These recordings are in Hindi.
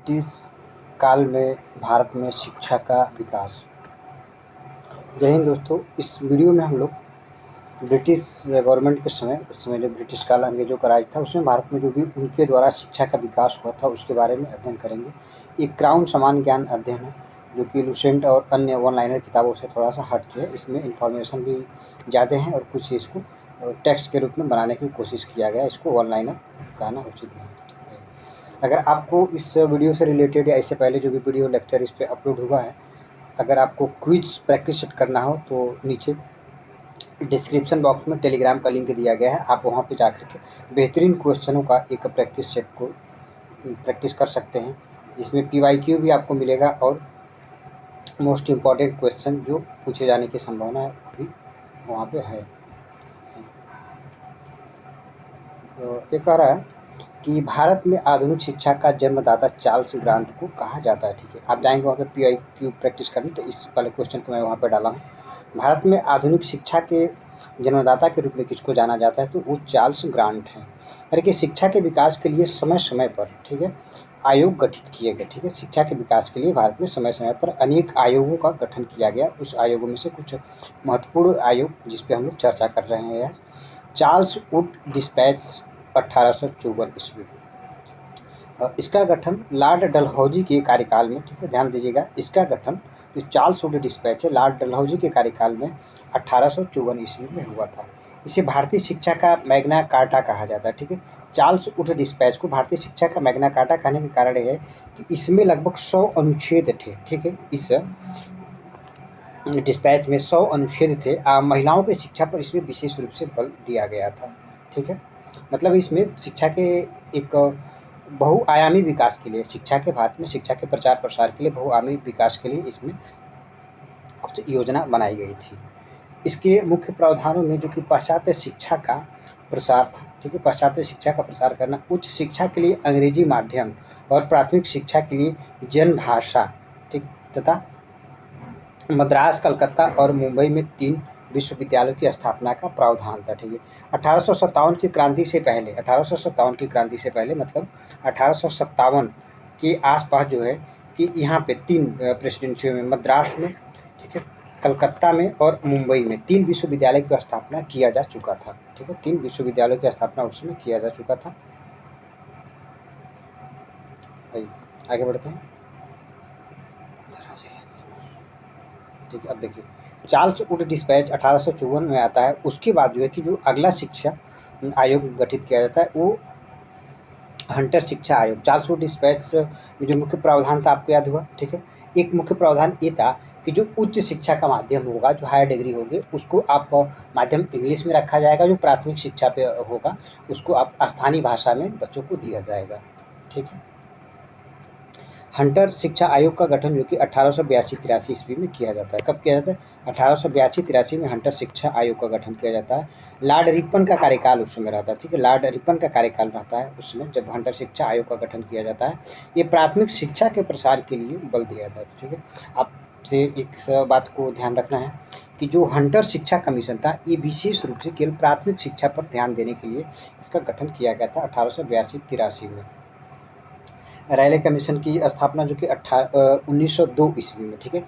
ब्रिटिश काल में भारत में शिक्षा का विकास। जय हिंद दोस्तों, इस वीडियो में हम लोग ब्रिटिश गवर्नमेंट के समय, उस समय जो ब्रिटिश काल अंग्रेजों का राज था, उसमें भारत में जो भी उनके द्वारा शिक्षा का विकास हुआ था उसके बारे में अध्ययन करेंगे। एक क्राउन समान ज्ञान अध्ययन है जो कि लुसेंट और अन्य वन लाइनर किताबों से थोड़ा सा हट के है। इसमें इन्फॉर्मेशन भी ज़्यादा है और कुछ इसको टेक्स्ट के रूप में बनाने की कोशिश किया गया। इसको वन लाइनर कहना उचित नहीं है। अगर आपको इस वीडियो से रिलेटेड या इससे पहले जो भी वीडियो लेक्चर इस पर अपलोड हुआ है, अगर आपको क्विज प्रैक्टिस सेट करना हो तो नीचे डिस्क्रिप्शन बॉक्स में टेलीग्राम का लिंक दिया गया है। आप वहां पे जाकर के बेहतरीन क्वेश्चनों का एक प्रैक्टिस सेट को प्रैक्टिस कर सकते हैं, जिसमें PYQ भी आपको मिलेगा और मोस्ट इम्पॉर्टेंट क्वेश्चन जो पूछे जाने की संभावना भी वहाँ पे है। तो ये कह रहा है कि भारत में आधुनिक शिक्षा का जन्मदाता चार्ल्स ग्रांट को कहा जाता है। ठीक है, आप जाएंगे वहाँ पे PYQ प्रैक्टिस करने, तो इस वाले क्वेश्चन को मैं वहाँ पे डाला हूँ। भारत में आधुनिक शिक्षा के जन्मदाता के रूप में किसको जाना जाता है, तो वो चार्ल्स ग्रांट हैं। यानी कि शिक्षा के विकास के लिए समय समय पर, ठीक है, आयोग गठित किए गए। ठीक है, शिक्षा के विकास के लिए भारत में समय समय पर अनेक आयोगों का गठन किया गया। उस आयोगों में से कुछ महत्वपूर्ण आयोग जिस पे हम लोग चर्चा कर रहे हैं, चार्ल्स वुड डिस्पैच 1854 ईस्वी। इसका गठन लॉर्ड डलहौजी के कार्यकाल में, ठीक है, ध्यान दीजिएगा, इसका गठन जो चार्ल्स वुड डिस्पैच है लॉर्ड डलहौजी के कार्यकाल में 1854 ईस्वी में हुआ था। इसे भारतीय शिक्षा का मैग्ना कार्टा कहा जाता है। ठीक है, चार्ल्स वुड डिस्पैच को भारतीय शिक्षा का मैग्ना कार्टा कहने के कारण है कि इसमें लगभग 100 अनुच्छेद थे। ठीक है, इस डिस्पैच में 100 अनुच्छेद थे। महिलाओं की शिक्षा पर इसमें विशेष रूप से बल दिया गया था। ठीक है, मतलब इसमें शिक्षा के एक बहुआयामी विकास के लिए, शिक्षा के भारत में शिक्षा के प्रचार प्रसार के लिए बहुआयामी विकास के लिए इसमें कुछ योजना बनाई गई थी। इसके मुख्य प्रावधानों में जो कि पाश्चात्य शिक्षा का प्रसार था। ठीक है, पाश्चात्य शिक्षा का प्रसार करना, उच्च शिक्षा के लिए अंग्रेजी माध्यम और प्राथमिक शिक्षा के लिए जन भाषा, ठीक, तथा मद्रास, कलकत्ता और मुंबई में 3 विश्वविद्यालयों की स्थापना का प्रावधान था। ठीक है, 1857 की क्रांति से पहले, 1857 की क्रांति से पहले मतलब 1857 के आसपास जो है कि यहाँ पे 3 प्रेसिडेंसियों में, मद्रास में, ठीक है, कलकत्ता में और मुंबई में 3 विश्वविद्यालय की स्थापना किया जा चुका था। ठीक है, 3 विश्वविद्यालयों की स्थापना उस समय किया जा चुका था। आगे बढ़ते हैं। ठीक है, अब देखिए, चार्ल्स वुड डिस्पैच 1854 में आता है। उसके बाद जो है कि जो अगला शिक्षा आयोग गठित किया जाता है वो हंटर शिक्षा आयोग। चार्ल्स वुड डिस्पैच में जो मुख्य प्रावधान था आपको याद हुआ। ठीक है, एक मुख्य प्रावधान ये था कि जो उच्च शिक्षा का माध्यम होगा, जो हायर डिग्री होगी, उसको आप माध्यम इंग्लिश में रखा जाएगा। जो प्राथमिक शिक्षा पे होगा उसको आप स्थानीय भाषा में बच्चों को दिया जाएगा। ठीक है, हंटर शिक्षा आयोग का गठन जो कि 1882-83 ईस्वी में किया जाता है। कब किया जाता है? 1882-83 में हंटर शिक्षा आयोग का गठन किया जाता है। लॉर्ड रिपन का कार्यकाल उस समय रहता है। ठीक है, लॉर्ड रिपन का कार्यकाल रहता है उस समय जब हंटर शिक्षा आयोग का गठन किया जाता है। ये प्राथमिक शिक्षा के प्रसार के लिए बल दिया जाता है। ठीक है, आपसे एक बात को ध्यान रखना है कि जो हंटर शिक्षा कमीशन था ये विशेष रूप से केवल प्राथमिक शिक्षा पर ध्यान देने के लिए इसका गठन किया गया था 1882-83 में। रायले कमीशन की स्थापना जो कि 1902 ईस्वी में, ठीक है,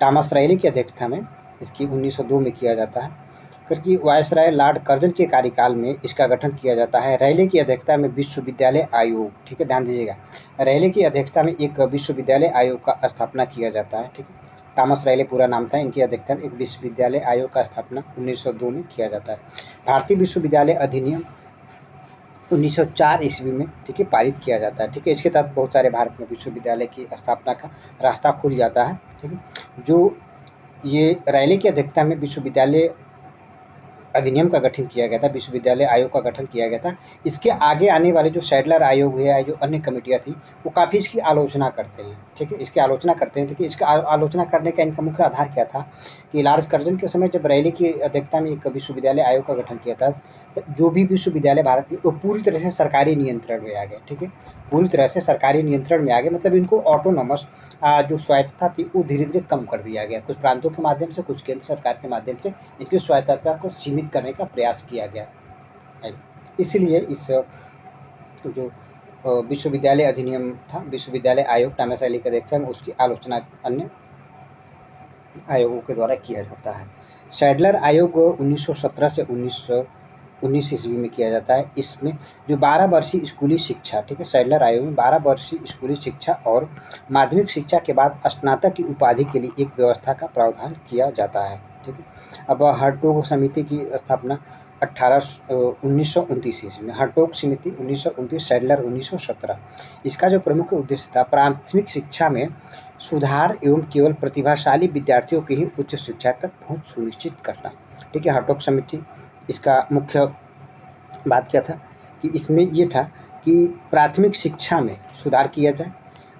थॉमस रायले की अध्यक्षता में इसकी 1902 में किया जाता है। करके वायसराय लॉर्ड कर्जन के कार्यकाल में इसका गठन किया जाता है। रायले की अध्यक्षता में विश्वविद्यालय आयोग, ठीक है, ध्यान दीजिएगा, रायले की अध्यक्षता में एक विश्वविद्यालय आयोग का स्थापना किया जाता है। ठीक है, थॉमस रायले पूरा नाम था, इनकी अध्यक्षता में एक विश्वविद्यालय आयोग का स्थापना 1902 में किया जाता है। भारतीय विश्वविद्यालय अधिनियम 1904 ईस्वी में, ठीक है, पारित किया जाता है। ठीक है, इसके तहत बहुत सारे भारत में विश्वविद्यालय की स्थापना का रास्ता खुल जाता है। ठीक है, जो ये रायले की अध्यक्षता में विश्वविद्यालय अधिनियम का गठन किया गया था, विश्वविद्यालय आयोग का गठन किया गया था। इसके आगे आने वाले जो सैडलर आयोग है या जो अन्य कमेटियाँ थी वो काफ़ी इसकी आलोचना करते हैं। ठीक है, इसकी आलोचना करते हैं। देखिए, इसका आलोचना करने का इनका मुख्य आधार क्या था कि लॉर्ड कर्जन के समय जब रायले की अध्यक्षता में एक विश्वविद्यालय आयोग का गठन किया था, तो जो भी विश्वविद्यालय भारत में वो पूरी तरह से सरकारी नियंत्रण में आ गए। ठीक है, पूरी तरह से सरकारी नियंत्रण में आ गए, मतलब इनको ऑटोनॉमस जो स्वायत्तता थी वो धीरे धीरे कम कर दिया गया। कुछ प्रांतों के माध्यम से, कुछ केंद्र सरकार के माध्यम से इनकी स्वायत्तता को सीमित करने का प्रयास किया गया है। इसलिए इस जो विश्वविद्यालय अधिनियम था, विश्वविद्यालय आयोग टामेसाइली का देखते हैं, उसकी आलोचना अन्य आयोगों के द्वारा किया जाता है। सैडलर आयोग 1917 से 1919 ईस्वी में किया जाता है। इसमें जो 12 वर्षीय स्कूली शिक्षा, ठीक है, सैडलर आयोग में 12 वर्षीय स्कूली शिक्षा और माध्यमिक शिक्षा के बाद स्नातक की उपाधि के लिए एक व्यवस्था का प्रावधान किया जाता है, ठीक है। अब हर्टोग समिति की स्थापना 1929 ईस्वी में, हर्टोग समिति 1929, सैडलर 1917। इसका जो प्रमुख उद्देश्य था प्राथमिक शिक्षा में सुधार एवं केवल प्रतिभाशाली विद्यार्थियों की ही उच्च शिक्षा तक पहुंच सुनिश्चित करना, ठीक है। हर्टोग समिति, इसका मुख्य बात क्या था कि इसमें ये था कि प्राथमिक शिक्षा में सुधार किया जाए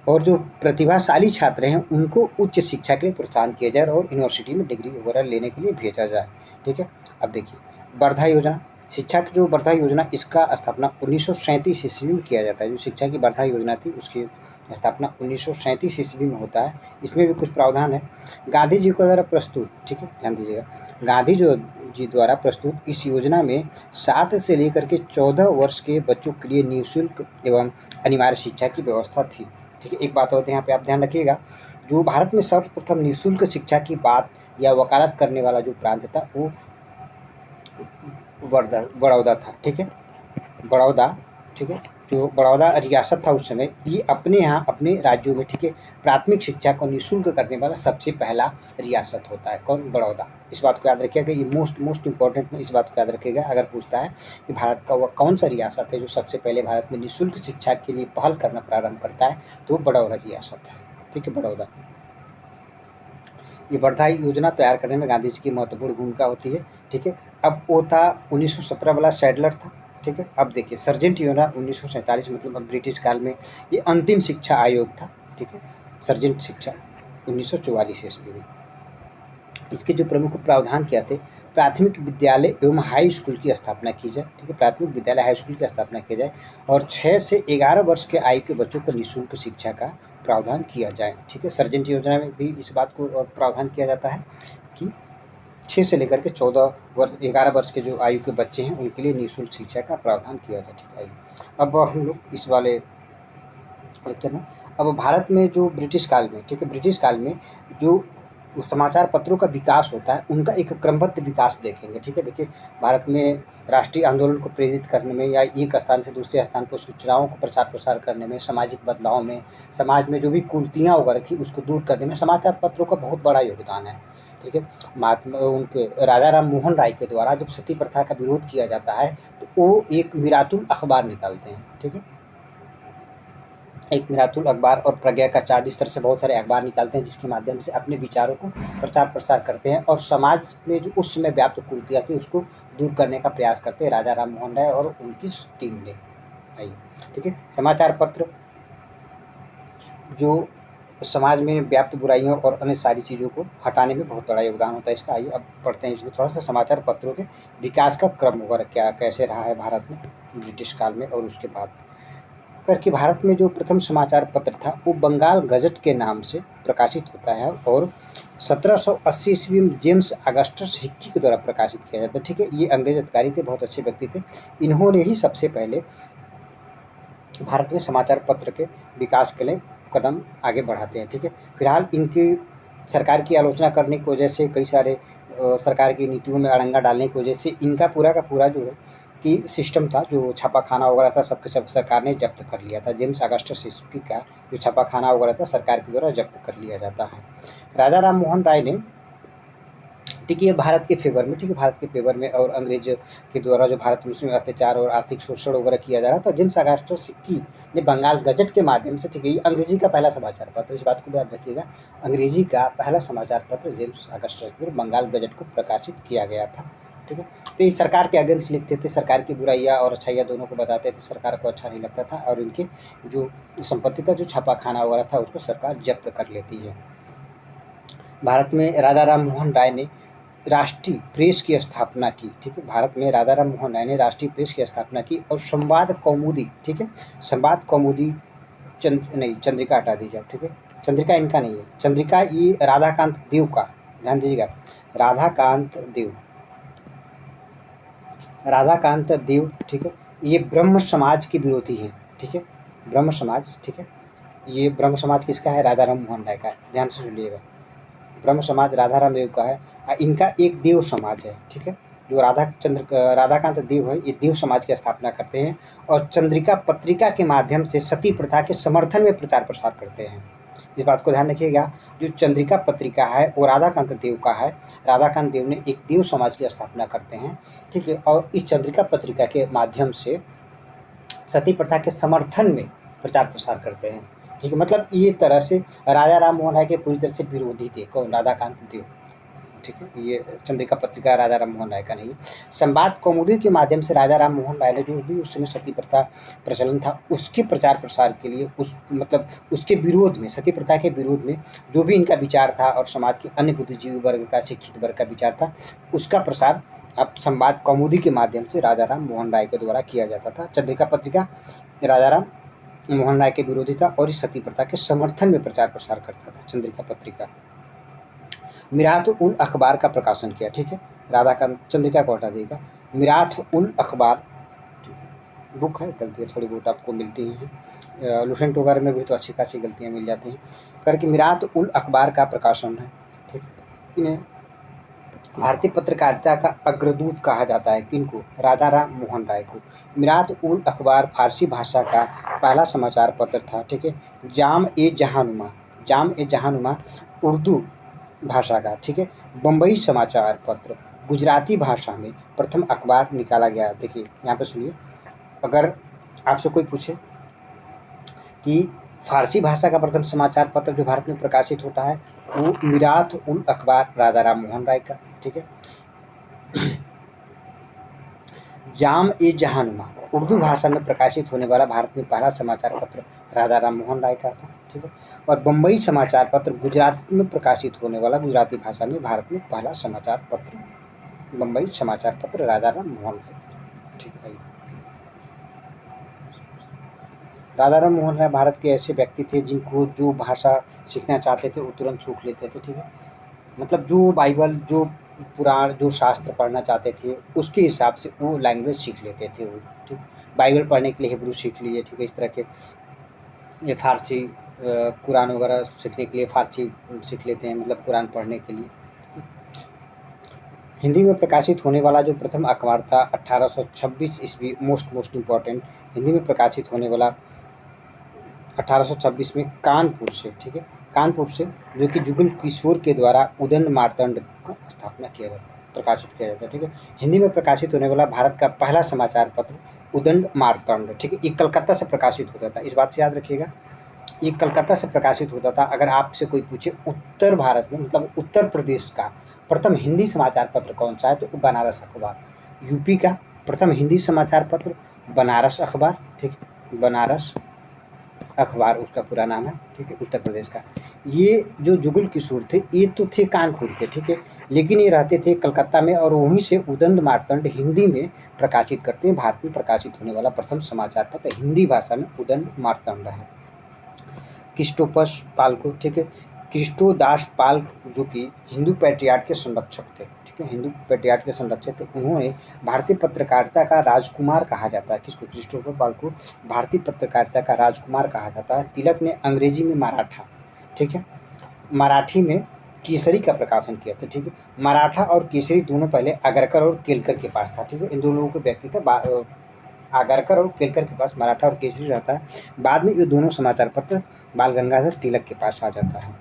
और जो प्रतिभाशाली छात्र हैं उनको उच्च शिक्षा के लिए प्रोत्साहन किया जाए और यूनिवर्सिटी में डिग्री वगैरह लेने के लिए भेजा जाए, ठीक है। अब देखिए वर्धा योजना, शिक्षा की जो वर्धा योजना, इसका स्थापना 1937 ईस्वी में किया जाता है। जो शिक्षा की वर्धा योजना थी उसकी स्थापना 1937 ईस्वी में होता है। इसमें भी कुछ प्रावधान है। गांधी जी को द्वारा प्रस्तुत, ठीक है, ध्यान दीजिएगा, गांधी जी द्वारा प्रस्तुत इस योजना में 7 से लेकर के 14 वर्ष के बच्चों के लिए निःशुल्क एवं अनिवार्य शिक्षा की व्यवस्था थी, ठीक है। एक बात और यहाँ पे आप ध्यान रखिएगा, जो भारत में सर्वप्रथम निःशुल्क शिक्षा की बात या वकालत करने वाला जो प्रांत था वो बड़ौदा था, ठीक है, बड़ौदा, ठीक है। जो बड़ौदा रियासत था उस समय, ये अपने यहाँ अपने राज्यों में, ठीक है, प्राथमिक शिक्षा को निःशुल्क करने वाला सबसे पहला रियासत होता है। कौन? बड़ौदा। इस बात को याद रखिएगा, ये मोस्ट इंपॉर्टेंट में इस बात को याद रखिएगा। अगर पूछता है कि भारत का वह कौन सा रियासत है जो सबसे पहले भारत में निःशुल्क शिक्षा के लिए पहल करना प्रारंभ करता है, तो बड़ौदा रियासत है, ठीक है, बड़ौदा। ये वर्धा योजना तैयार करने में गांधी जी की महत्वपूर्ण भूमिका होती है, ठीक है। अब वो था 1917 वाला सैडलर था, ठीक है। अब देखिए सर्जेंट योजना 1947, मतलब अब ब्रिटिश काल में ये अंतिम शिक्षा आयोग था, ठीक है, सर्जेंट शिक्षा 1944 ईस्वी में। इसके जो प्रमुख प्रावधान क्या थे, प्राथमिक विद्यालय एवं हाई स्कूल की स्थापना की जाए, ठीक है, प्राथमिक विद्यालय हाई स्कूल की स्थापना की जाए और 6 से 11 वर्ष के आयु के बच्चों को निःशुल्क शिक्षा का प्रावधान किया जाए, ठीक है। सर्जेंट योजना में भी इस बात को प्रावधान किया जाता है कि 6 से लेकर के 14 वर्ष 11 वर्ष के जो आयु के बच्चे हैं उनके लिए निःशुल्क शिक्षा का प्रावधान किया जाए, ठीक है। अब हम लोग इस वाले लेक्चर में, अब भारत में जो ब्रिटिश काल में, ठीक है, ब्रिटिश काल में जो समाचार पत्रों का विकास होता है उनका एक क्रमबद्ध विकास देखेंगे, ठीक है। देखिए भारत में राष्ट्रीय आंदोलन को प्रेरित करने में या एक स्थान से दूसरे स्थान पर सूचनाओं को प्रचार प्रसार करने में, सामाजिक बदलाव में, समाज में जो भी कुरीतियाँ वगैरह थी उसको दूर करने में समाचार पत्रों का बहुत बड़ा योगदान है, ठीक है। महात्मा उनके राजा राम मोहन राय के द्वारा जब सती प्रथा का विरोध किया जाता है तो वो एक मिरातुल अखबार निकालते हैं, ठीक है, एक मिरातुल अखबार और प्रज्ञा का चाँद, इस तरह से बहुत सारे अखबार निकालते हैं जिसके माध्यम से अपने विचारों को प्रचार प्रसार करते हैं और समाज में जो उस समय व्याप्त कुरीतियाँ थी उसको दूर करने का प्रयास करते हैं राजा राम मोहन राय और उनकी टीम ने। आइए, ठीक है, समाचार पत्र जो समाज में व्याप्त बुराइयों और अन्य सारी चीज़ों को हटाने में बहुत बड़ा योगदान होता है इसका। आइए अब पढ़ते हैं इसमें थोड़ा सा समाचार पत्रों के विकास का क्रम वगैरह क्या कैसे रहा है भारत में ब्रिटिश काल में और उसके बाद करके। भारत में जो प्रथम समाचार पत्र था वो बंगाल गजट के नाम से प्रकाशित होता है और 1780 ईस्वी में जेम्स अगस्टस हिक्की के द्वारा प्रकाशित किया जाता है, ठीक है। ये अंग्रेज अधिकारी थे, बहुत अच्छे व्यक्ति थे, इन्होंने ही सबसे पहले भारत में समाचार पत्र के विकास के लिए कदम आगे बढ़ाते हैं, ठीक है। फिलहाल इनकी सरकार की आलोचना करने की वजह से, कई सारे सरकार की नीतियों में अड़ंगा डालने की वजह से इनका पूरा का पूरा जो है कि सिस्टम था, जो छापाखाना वगैरह था, सबके सब सरकार ने जब्त कर लिया था। जेम्स अगस्टस हिक्की का जो छापाखाना वगैरह था सरकार के द्वारा जब्त कर लिया जाता है। राजा राम मोहन राय ने, ठीक है, भारत के फेवर में, ठीक है, भारत के फेवर में और अंग्रेज के द्वारा जो भारत में उसमें अत्याचार और आर्थिक शोषण वगैरह किया जा रहा था, जेम्स अगस्टस हिक्की ने बंगाल गजट के माध्यम से, ठीक है, अंग्रेजी का पहला समाचार पत्र, इस बात को याद रखिएगा, अंग्रेजी का पहला समाचार पत्र James Augustus Hicky Bengal Gazette को प्रकाशित किया गया था, ठीक है। तो ये सरकार के अगेंस्ट लिखते थे, सरकार की बुराइयाँ और अच्छाइयाँ दोनों को बताते थे, सरकार को अच्छा नहीं लगता था और इनके जो संपत्ति था, जो छापाखाना वगैरह था, उसको सरकार जब्त कर लेती है। भारत में राजा राम मोहन राय ने राष्ट्रीय प्रेस की स्थापना की, ठीक है, भारत में राजा राम मोहन राय ने राष्ट्रीय प्रेस की स्थापना की और संवाद कौमुदी, ठीक है, संवाद कौमुदी चंद्रिका हटा दीजिए आप, ठीक है, चंद्रिका इनका नहीं है, चंद्रिका ये राधाकांत देव का, ध्यान दीजिएगा, राधाकांत देव, ठीक है, ये ब्रह्म समाज के विरोधी हैं, ठीक है, ब्रह्म समाज, ठीक है, ये ब्रह्म समाज किसका है? राजा राम मोहन राय का है, ध्यान से सुनिएगा। ब्रह्म समाज राधा राम देव का है। इनका एक देव समाज है, ठीक है, जो राधाकांत देव है, ये देव समाज की स्थापना करते हैं और चंद्रिका पत्रिका के माध्यम से सती प्रथा के समर्थन में प्रचार प्रसार करते हैं। इस बात को ध्यान रखिएगा, जो चंद्रिका पत्रिका है वो राधाकांत देव का है। राधाकांत देव ने एक देव समाज की स्थापना करते हैं, ठीक है, और इस चंद्रिका पत्रिका के माध्यम से सती प्रथा के समर्थन में प्रचार प्रसार करते हैं, ठीक है। मतलब ये तरह से राजा राम मोहन राय के पूरी तरह से विरोधी थे, कौन? राधाकांत देव, ठीक है। ये चंद्रिका पत्रिका राजा राम मोहन राय का नहीं। संवाद कौमुदी के माध्यम से राजा राम मोहन राय ने जो भी उस समय सती प्रथा प्रचलन था उसके प्रचार प्रसार के लिए, उसके विरोध में, सती प्रथा के विरोध में जो भी इनका विचार था और समाज के अन्य बुद्धिजीवी वर्ग का, शिक्षित वर्ग का विचार था, उसका प्रसार अब संवाद कौमुदी के माध्यम से राजा राम मोहन राय के द्वारा किया जाता था। चंद्रिका पत्रिका राजा राम मोहन राय के विरोधी था और इस सती प्रथा के समर्थन में प्रचार प्रसार करता था। चंद्रिका पत्रिका मिरात उल अखबार का प्रकाशन किया, ठीक है। राधा का चंद्रिका को हटा देगा। मिरात उल अखबार बुक है, गलतियाँ थोड़ी बहुत आपको मिलती हैं, लुसेंट वगैरह में भी तो अच्छी खासी गलतियाँ मिल जाती हैं करके। मिरात उल अखबार का प्रकाशन है, ठीक। इन्हें भारतीय पत्रकारिता का अग्रदूत कहा जाता है, किनको? राजा राम मोहन राय को। मिरात उल अखबार फारसी भाषा का पहला समाचार पत्र था, ठीक है। जाम ए जहानुमा उर्दू भाषा का, ठीक है। बम्बई समाचार पत्र गुजराती भाषा में प्रथम अखबार निकाला गया। देखिए यहाँ पे सुनिए, अगर आपसे कोई पूछे कि फारसी भाषा का प्रथम समाचार पत्र जो भारत में प्रकाशित होता है वो मिरात उल अखबार राजा राम मोहन राय का, ठीक है। जाम ए जहानुमा उर्दू भाषा में प्रकाशित होने वाला भारत में पहला समाचार पत्र राजा राम मोहन राय का था, ठीक है। और बम्बई समाचार पत्र गुजरात में प्रकाशित होने वाला, गुजराती भाषा में भारत में पहला समाचार पत्र बम्बई समाचार पत्र राजा राम मोहन राय, ठीक है। राजा राम मोहन राय भारत के ऐसे व्यक्ति थे जिनको जो भाषा सीखना चाहते थे वो तुरंत सीख लेते थे, ठीक है। मतलब जो बाइबल, जो पुराण, जो शास्त्र पढ़ना चाहते थे उसके हिसाब से वो लैंग्वेज सीख लेते थे वो, ठीक। बाइबल पढ़ने के लिए हिब्रू सीख लिए, ठीक है। इस तरह के ये फारसी कुरान वगैरह सीखने के लिए फारसी सीख लेते हैं, मतलब कुरान पढ़ने के लिए। हिंदी में प्रकाशित होने वाला जो प्रथम अखबार था 1826 ईस्वी, मोस्ट इम्पॉर्टेंट, हिंदी में प्रकाशित होने वाला 1826 में कानपुर से, ठीक है, कानपुर से, जो कि जुगल किशोर के द्वारा उदंड मार्तंड का स्थापना किया जाता है, प्रकाशित किया जाता है, ठीक है। हिंदी में प्रकाशित होने वाला भारत का पहला समाचार पत्र उदंड मार्तंड, ठीक है। ये कलकत्ता से प्रकाशित होता था, इस बात से याद रखिएगा, ये कलकत्ता से प्रकाशित होता था। अगर आपसे कोई पूछे उत्तर भारत में, मतलब उत्तर प्रदेश का प्रथम हिंदी समाचार पत्र कौन सा है, तो बनारस अखबार। यूपी का प्रथम हिंदी समाचार पत्र बनारस अखबार, ठीक है, बनारस अखबार उसका पूरा नाम है, ठीक है, उत्तर प्रदेश का। ये जो जुगल किशोर थे ये तो थे कानपुर के, ठीक है, लेकिन ये रहते थे कलकत्ता में और वहीं से उदंड मार्तंड हिंदी में प्रकाशित करते हैं। भारत में प्रकाशित होने वाला प्रथम समाचार पत्र हिंदी भाषा में उदंड मार्तंड है। क्रिस्टोपस पाल को, ठीक है, क्रिस्टोदास पाल जो कि हिंदू पैट्रियार्ट के संरक्षक थे, ठीक है, हिंदू पैट्रियार्ट के संरक्षक थे। उन्होंने भारतीय पत्रकारिता का राजकुमार कहा जाता है, किसको? क्रिस्टोफर पाल को भारतीय पत्रकारिता का राजकुमार कहा जाता है। तिलक ने अंग्रेजी में मराठा, ठीक है, मराठी में केसरी का प्रकाशन किया था, ठीक है। मराठा और केसरी दोनों पहले आगरकर और केलकर के पास था, ठीक है, इन दोनों लोगों के व्यक्ति थे, आगरकर और केलकर के पास मराठा और केसरी रहता है। बाद में ये दोनों समाचार पत्र बाल गंगाधर तिलक के पास आ जाता है।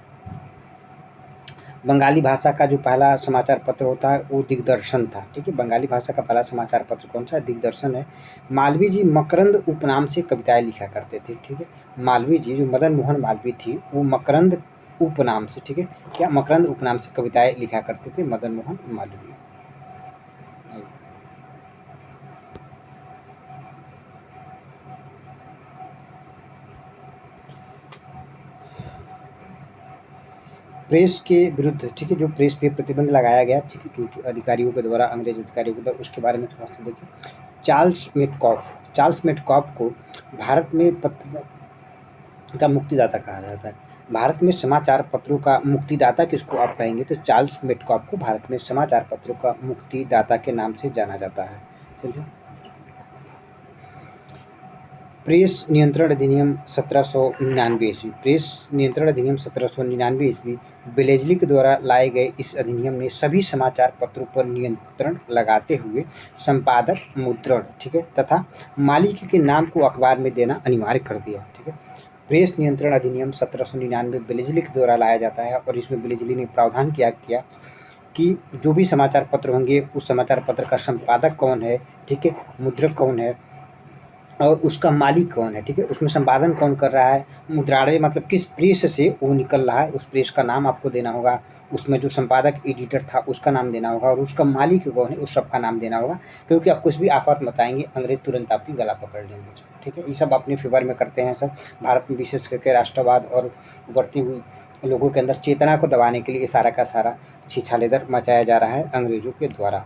बंगाली भाषा का जो पहला समाचार पत्र होता है वो दिग्दर्शन था, ठीक है। बंगाली भाषा का पहला समाचार पत्र कौन सा है? दिग्दर्शन है। मालवीय जी मकरंद उपनाम से कविताएं लिखा करते थे, ठीक है। मालवीय जी जो मदन मोहन मालवीय थी वो मकरंद उपनाम से, ठीक है, क्या मकरंद उपनाम से कविताएं लिखा करते थे मदन मोहन मालवीय। प्रेस के विरुद्ध, ठीक है, जो प्रेस पे प्रतिबंध लगाया गया, ठीक है, क्योंकि अधिकारियों के द्वारा, अंग्रेज अधिकारियों के द्वारा, उसके बारे में थोड़ा सा देखिए। चार्ल्स मेटकॉफ को भारत में पत्र का मुक्तिदाता कहा जाता है। भारत में समाचार पत्रों का मुक्तिदाता किसको आप कहेंगे? तो चार्ल्स मेटकॉफ को भारत में समाचार पत्रों का मुक्तिदाता के नाम से जाना जाता है। चलिए, प्रेस नियंत्रण अधिनियम 1799 ईस्वी। प्रेस नियंत्रण अधिनियम 1799 ईस्वी बेलेजली के द्वारा लाए गए इस अधिनियम ने सभी समाचार पत्रों पर नियंत्रण लगाते हुए संपादक, मुद्रण, ठीक है, तथा मालिक के नाम को अखबार में देना अनिवार्य कर दिया। ठीक है, प्रेस नियंत्रण अधिनियम 1799 बेलेजली के द्वारा लाया जाता है और इसमें बेलेजली ने प्रावधान किया कि जो भी समाचार पत्र होंगे उस समाचार पत्र का संपादक कौन है, ठीक है, मुद्रक कौन है और उसका मालिक कौन है, ठीक है, उसमें संपादन कौन कर रहा है, मुद्रालय मतलब किस प्रेस से वो निकल रहा है उस प्रेस का नाम आपको देना होगा, उसमें जो संपादक एडिटर था उसका नाम देना होगा और उसका मालिक कौन है उस सब का नाम देना होगा, क्योंकि आप कुछ भी आफत बताएंगे अंग्रेज तुरंत आपकी गला पकड़ लेंगे। ठीक है, ये सब अपने फेवर में करते हैं सब। भारत में विशेष करके राष्ट्रवाद और उभरती हुई लोगों के अंदर चेतना को दबाने के लिए सारा का सारा छिछालेदर मचाया जा रहा है अंग्रेजों के द्वारा।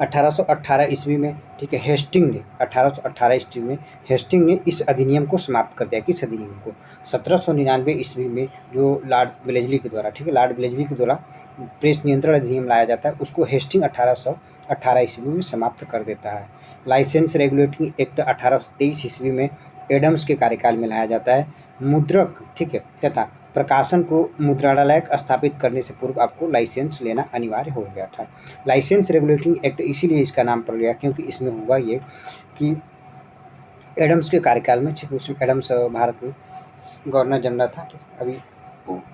1818 ईस्वी में, ठीक है, हेस्टिंग ने 1818 ईस्वी में हेस्टिंग ने इस अधिनियम को समाप्त कर दिया। किस अधिनियम को? 1799 ईस्वी में जो लॉर्ड वेलेस्ली के द्वारा, ठीक है, लॉर्ड वेलेस्ली के द्वारा प्रेस नियंत्रण अधिनियम लाया जाता है उसको हेस्टिंग 1818 ईस्वी में समाप्त कर देता है। लाइसेंस रेगुलेटरी एक्ट 1823 ईस्वी में एडम्स के कार्यकाल में लाया जाता है। मुद्रक, ठीक है, तथा प्रकाशन को मुद्रणालय स्थापित करने से पूर्व आपको लाइसेंस लेना अनिवार्य हो गया था। लाइसेंस रेगुलेटिंग एक्ट इसीलिए इसका नाम पड़ गया क्योंकि इसमें हुआ ये कि एडम्स के कार्यकाल में, ठीक है, उसमें एडम्स भारत में गवर्नर जनरल था। ठीक है, अभी